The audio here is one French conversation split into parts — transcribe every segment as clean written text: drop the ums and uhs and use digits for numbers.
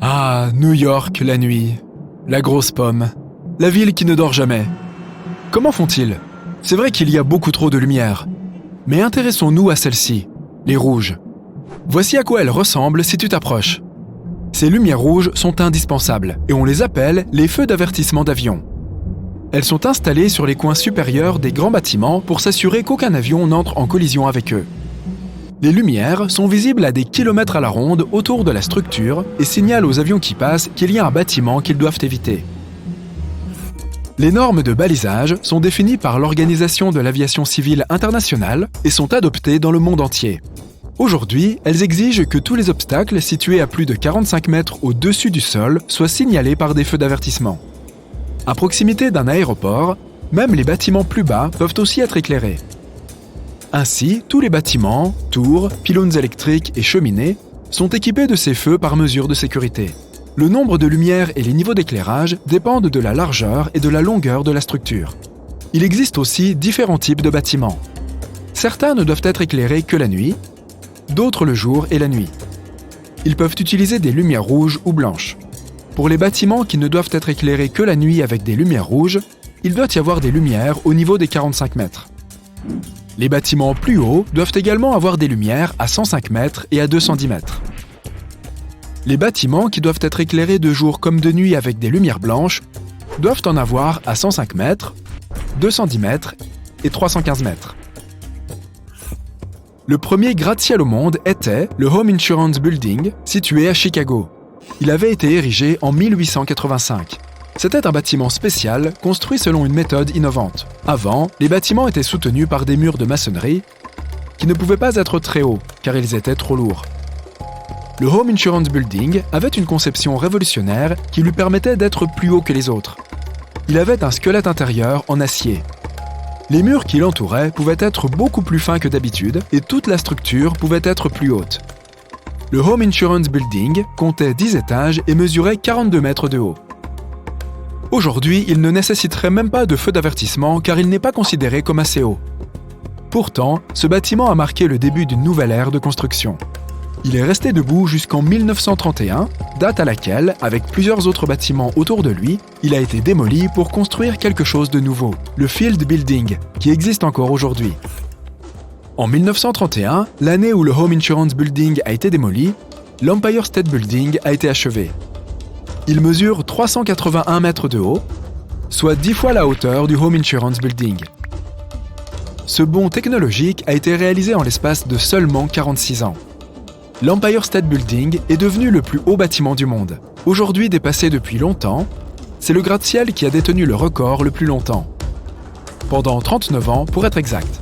Ah, New York, la nuit. La grosse pomme. La ville qui ne dort jamais. Comment font-ils? C'est vrai qu'il y a beaucoup trop de lumière. Mais intéressons-nous à celle-ci, les rouges. Voici à quoi elles ressemblent si tu t'approches. Ces lumières rouges sont indispensables et on les appelle les feux d'avertissement d'avion. Elles sont installées sur les coins supérieurs des grands bâtiments pour s'assurer qu'aucun avion n'entre en collision avec eux. Les lumières sont visibles à des kilomètres à la ronde autour de la structure et signalent aux avions qui passent qu'il y a un bâtiment qu'ils doivent éviter. Les normes de balisage sont définies par l'Organisation de l'aviation civile internationale et sont adoptées dans le monde entier. Aujourd'hui, elles exigent que tous les obstacles situés à plus de 45 mètres au-dessus du sol soient signalés par des feux d'avertissement. À proximité d'un aéroport, même les bâtiments plus bas peuvent aussi être éclairés. Ainsi, tous les bâtiments, tours, pylônes électriques et cheminées sont équipés de ces feux par mesure de sécurité. Le nombre de lumières et les niveaux d'éclairage dépendent de la largeur et de la longueur de la structure. Il existe aussi différents types de bâtiments. Certains ne doivent être éclairés que la nuit, d'autres le jour et la nuit. Ils peuvent utiliser des lumières rouges ou blanches. Pour les bâtiments qui ne doivent être éclairés que la nuit avec des lumières rouges, il doit y avoir des lumières au niveau des 45 mètres. Les bâtiments plus hauts doivent également avoir des lumières à 105 mètres et à 210 mètres. Les bâtiments qui doivent être éclairés de jour comme de nuit avec des lumières blanches doivent en avoir à 105 mètres, 210 mètres et 315 mètres. Le premier gratte-ciel au monde était le Home Insurance Building, situé à Chicago. Il avait été érigé en 1885. C'était un bâtiment spécial construit selon une méthode innovante. Avant, les bâtiments étaient soutenus par des murs de maçonnerie qui ne pouvaient pas être très hauts car ils étaient trop lourds. Le Home Insurance Building avait une conception révolutionnaire qui lui permettait d'être plus haut que les autres. Il avait un squelette intérieur en acier. Les murs qui l'entouraient pouvaient être beaucoup plus fins que d'habitude et toute la structure pouvait être plus haute. Le Home Insurance Building comptait 10 étages et mesurait 42 mètres de haut. Aujourd'hui, il ne nécessiterait même pas de feu d'avertissement car il n'est pas considéré comme assez haut. Pourtant, ce bâtiment a marqué le début d'une nouvelle ère de construction. Il est resté debout jusqu'en 1931, date à laquelle, avec plusieurs autres bâtiments autour de lui, il a été démoli pour construire quelque chose de nouveau, le Field Building, qui existe encore aujourd'hui. En 1931, l'année où le Home Insurance Building a été démoli, l'Empire State Building a été achevé. Il mesure 381 mètres de haut, soit 10 fois la hauteur du Home Insurance Building. Ce bond technologique a été réalisé en l'espace de seulement 46 ans. L'Empire State Building est devenu le plus haut bâtiment du monde. Aujourd'hui dépassé depuis longtemps, c'est le gratte-ciel qui a détenu le record le plus longtemps. Pendant 39 ans pour être exact.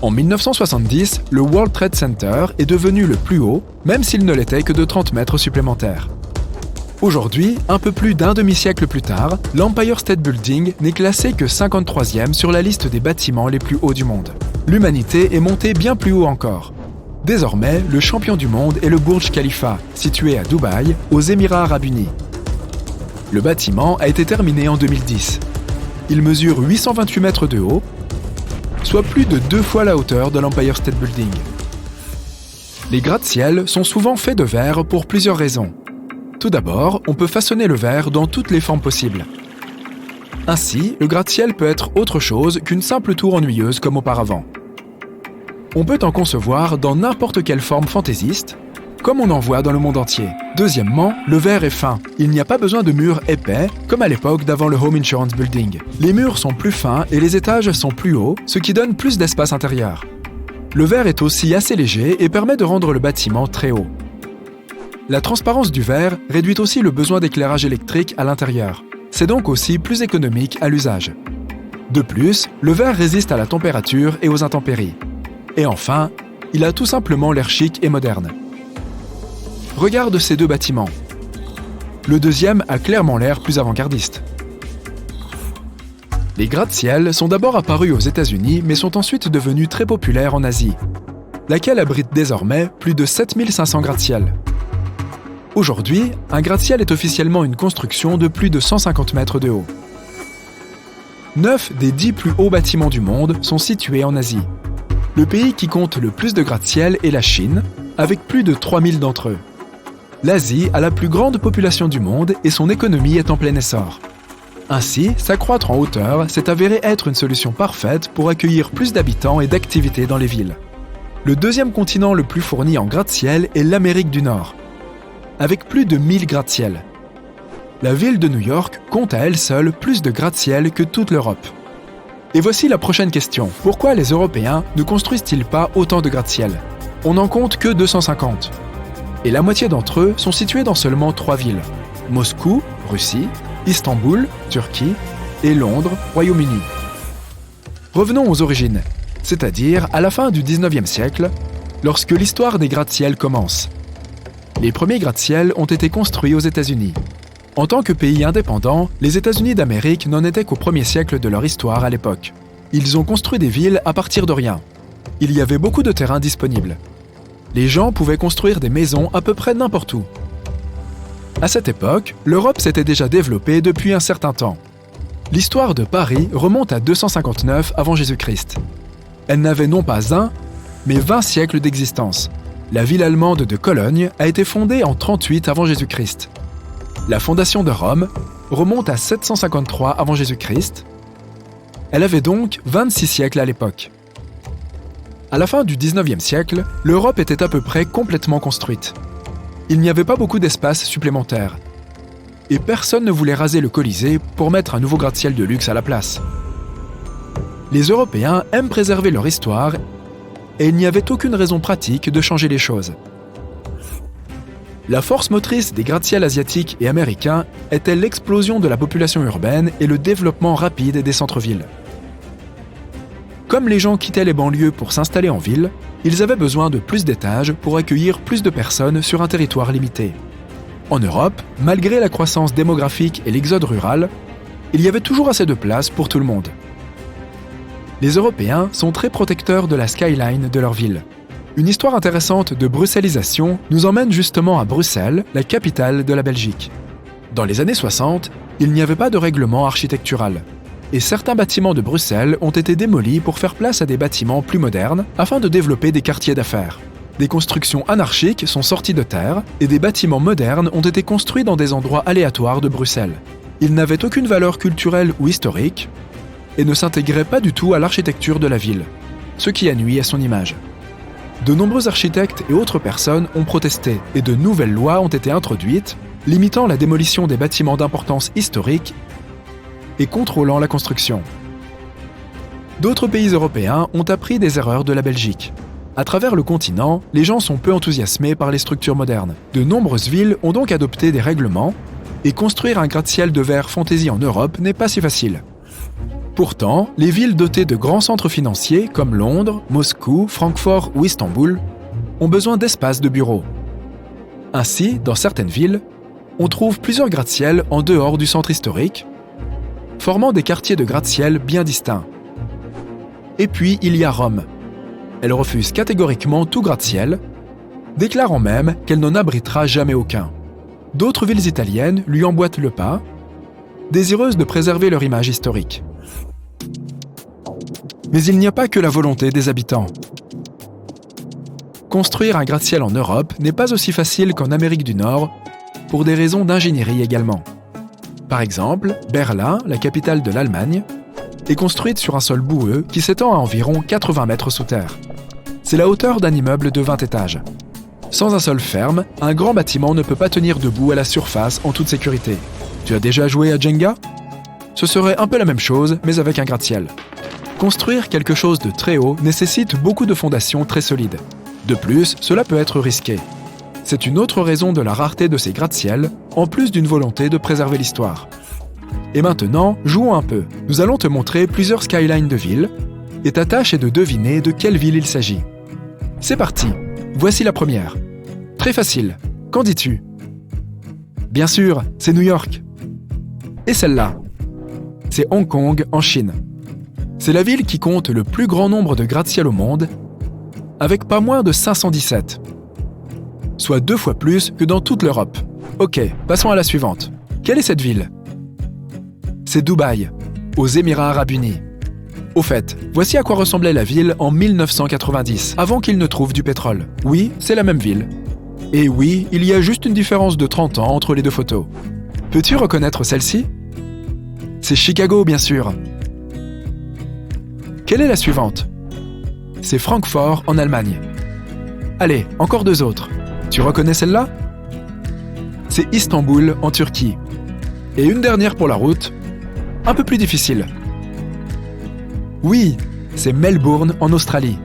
En 1970, le World Trade Center est devenu le plus haut, même s'il ne l'était que de 30 mètres supplémentaires. Aujourd'hui, un peu plus d'un demi-siècle plus tard, l'Empire State Building n'est classé que 53e sur la liste des bâtiments les plus hauts du monde. L'humanité est montée bien plus haut encore. Désormais, le champion du monde est le Burj Khalifa, situé à Dubaï, aux Émirats Arabes Unis. Le bâtiment a été terminé en 2010. Il mesure 828 mètres de haut, soit plus de 2 fois la hauteur de l'Empire State Building. Les gratte-ciels sont souvent faits de verre pour plusieurs raisons. Tout d'abord, on peut façonner le verre dans toutes les formes possibles. Ainsi, le gratte-ciel peut être autre chose qu'une simple tour ennuyeuse comme auparavant. On peut en concevoir dans n'importe quelle forme fantaisiste, comme on en voit dans le monde entier. Deuxièmement, le verre est fin. Il n'y a pas besoin de murs épais, comme à l'époque d'avant le Home Insurance Building. Les murs sont plus fins et les étages sont plus hauts, ce qui donne plus d'espace intérieur. Le verre est aussi assez léger et permet de rendre le bâtiment très haut. La transparence du verre réduit aussi le besoin d'éclairage électrique à l'intérieur. C'est donc aussi plus économique à l'usage. De plus, le verre résiste à la température et aux intempéries. Et enfin, il a tout simplement l'air chic et moderne. Regarde ces deux bâtiments. Le deuxième a clairement l'air plus avant-gardiste. Les gratte-ciel sont d'abord apparus aux États-Unis mais sont ensuite devenus très populaires en Asie, laquelle abrite désormais plus de 7500 gratte-ciel. Aujourd'hui, un gratte-ciel est officiellement une construction de plus de 150 mètres de haut. 9 des 10 plus hauts bâtiments du monde sont situés en Asie. Le pays qui compte le plus de gratte-ciel est la Chine, avec plus de 3000 d'entre eux. l'Asie a la plus grande population du monde et son économie est en plein essor. Ainsi, s'accroître en hauteur s'est avéré être une solution parfaite pour accueillir plus d'habitants et d'activités dans les villes. Le deuxième continent le plus fourni en gratte-ciel est l'Amérique du Nord, avec plus de 1000 gratte-ciel. La ville de New York compte à elle seule plus de gratte-ciel que toute l'Europe. Et voici la prochaine question. Pourquoi les Européens ne construisent-ils pas autant de gratte-ciel ? On n'en compte que 250. Et la moitié d'entre eux sont situés dans seulement 3 villes. Moscou, Russie, Istanbul, Turquie, et Londres, Royaume-Uni. Revenons aux origines, c'est-à-dire à la fin du 19e siècle, lorsque l'histoire des gratte-ciel commence. Les premiers gratte-ciel ont été construits aux États-Unis. En tant que pays indépendant, les États-Unis d'Amérique n'en étaient qu'au 1er siècle de leur histoire à l'époque. Ils ont construit des villes à partir de rien. Il y avait beaucoup de terrain disponible. Les gens pouvaient construire des maisons à peu près n'importe où. À cette époque, l'Europe s'était déjà développée depuis un certain temps. L'histoire de Paris remonte à 259 avant Jésus-Christ. Elle n'avait non pas un, mais 20 siècles d'existence. La ville allemande de Cologne a été fondée en 38 avant Jésus-Christ. La fondation de Rome remonte à 753 avant Jésus-Christ. Elle avait donc 26 siècles à l'époque. À la fin du 19e siècle, l'Europe était à peu près complètement construite. Il n'y avait pas beaucoup d'espace supplémentaire. Et personne ne voulait raser le Colisée pour mettre un nouveau gratte-ciel de luxe à la place. Les Européens aiment préserver leur histoire et il n'y avait aucune raison pratique de changer les choses. La force motrice des gratte-ciel asiatiques et américains était l'explosion de la population urbaine et le développement rapide des centres-villes. Comme les gens quittaient les banlieues pour s'installer en ville, ils avaient besoin de plus d'étages pour accueillir plus de personnes sur un territoire limité. En Europe, malgré la croissance démographique et l'exode rural, il y avait toujours assez de place pour tout le monde. Les Européens sont très protecteurs de la skyline de leur ville. Une histoire intéressante de bruxellisation nous emmène justement à Bruxelles, la capitale de la Belgique. Dans les années 60, il n'y avait pas de règlement architectural. Et certains bâtiments de Bruxelles ont été démolis pour faire place à des bâtiments plus modernes afin de développer des quartiers d'affaires. Des constructions anarchiques sont sorties de terre et des bâtiments modernes ont été construits dans des endroits aléatoires de Bruxelles. Ils n'avaient aucune valeur culturelle ou historique et ne s'intégraient pas du tout à l'architecture de la ville, ce qui a nui à son image. De nombreux architectes et autres personnes ont protesté et de nouvelles lois ont été introduites, limitant la démolition des bâtiments d'importance historique et contrôlant la construction. D'autres pays européens ont appris des erreurs de la Belgique. À travers le continent, les gens sont peu enthousiasmés par les structures modernes. De nombreuses villes ont donc adopté des règlements, et construire un gratte-ciel de verre fantaisie en Europe n'est pas si facile. Pourtant, les villes dotées de grands centres financiers comme Londres, Moscou, Francfort ou Istanbul ont besoin d'espaces de bureaux. Ainsi, dans certaines villes, on trouve plusieurs gratte-ciel en dehors du centre historique, formant des quartiers de gratte-ciel bien distincts. Et puis, il y a Rome. Elle refuse catégoriquement tout gratte-ciel, déclarant même qu'elle n'en abritera jamais aucun. D'autres villes italiennes lui emboîtent le pas, désireuses de préserver leur image historique. Mais il n'y a pas que la volonté des habitants. Construire un gratte-ciel en Europe n'est pas aussi facile qu'en Amérique du Nord, pour des raisons d'ingénierie également. Par exemple, Berlin, la capitale de l'Allemagne, est construite sur un sol boueux qui s'étend à environ 80 mètres sous terre. C'est la hauteur d'un immeuble de 20 étages. Sans un sol ferme, un grand bâtiment ne peut pas tenir debout à la surface en toute sécurité. Tu as déjà joué à Jenga ? Ce serait un peu la même chose, mais avec un gratte-ciel. Construire quelque chose de très haut nécessite beaucoup de fondations très solides. De plus, cela peut être risqué. C'est une autre raison de la rareté de ces gratte-ciel, en plus d'une volonté de préserver l'histoire. Et maintenant, jouons un peu. Nous allons te montrer plusieurs skylines de villes, et ta tâche est de deviner de quelle ville il s'agit. C'est parti. Voici la première. Très facile. Qu'en dis-tu ? Bien sûr, c'est New York. Et celle-là ? C'est Hong Kong, en Chine. C'est la ville qui compte le plus grand nombre de gratte-ciel au monde, avec pas moins de 517. Soit 2 fois plus que dans toute l'Europe. Ok, passons à la suivante. Quelle est cette ville ? C'est Dubaï, aux Émirats Arabes Unis. Au fait, voici à quoi ressemblait la ville en 1990, avant qu'ils ne trouvent du pétrole. Oui, c'est la même ville. Et oui, il y a juste une différence de 30 ans entre les deux photos. Peux-tu reconnaître celle-ci? C'est Chicago, bien sûr. Quelle est la suivante? C'est Francfort, en Allemagne. Allez, encore deux autres. Tu reconnais celle-là? C'est Istanbul, en Turquie. Et une dernière pour la route, un peu plus difficile. Oui, c'est Melbourne, en Australie.